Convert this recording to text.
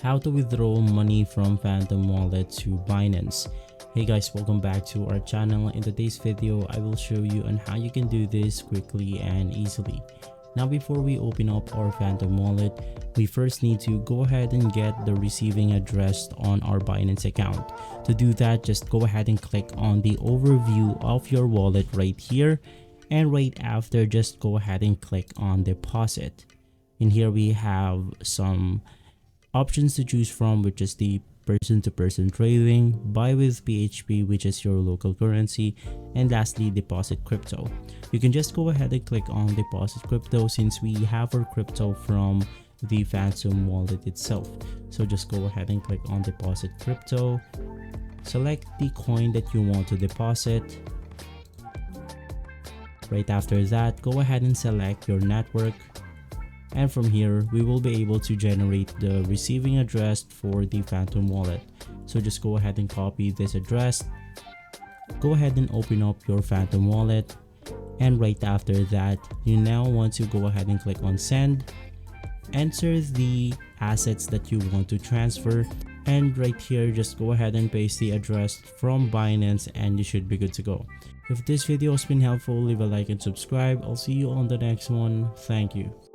How to withdraw money from Phantom Wallet to Binance. Hey guys, welcome back to our channel. In today's video, I will show you on how you can do this quickly and easily. Now before we open up our Phantom Wallet, we first need to go ahead and get the receiving address on our Binance account. To do that, just go ahead and click on the overview of your wallet right here, and right after, just go ahead and click on deposit. In here we have some options to choose from, which is the person-to-person trading, buy with PHP, which is your local currency, and lastly deposit crypto. You can just go ahead and click on deposit crypto since we have our crypto from the Phantom wallet itself. So just go ahead and click on deposit crypto, select the coin that you want to deposit. Right after that, go ahead and select your network. And from here, we will be able to generate the receiving address for the Phantom wallet. So just go ahead and copy this address. Go ahead and open up your Phantom wallet. And right after that, you now want to go ahead and click on send. Enter the assets that you want to transfer. And right here, just go ahead and paste the address from Binance and you should be good to go. If this video has been helpful, leave a like and subscribe. I'll see you on the next one. Thank you.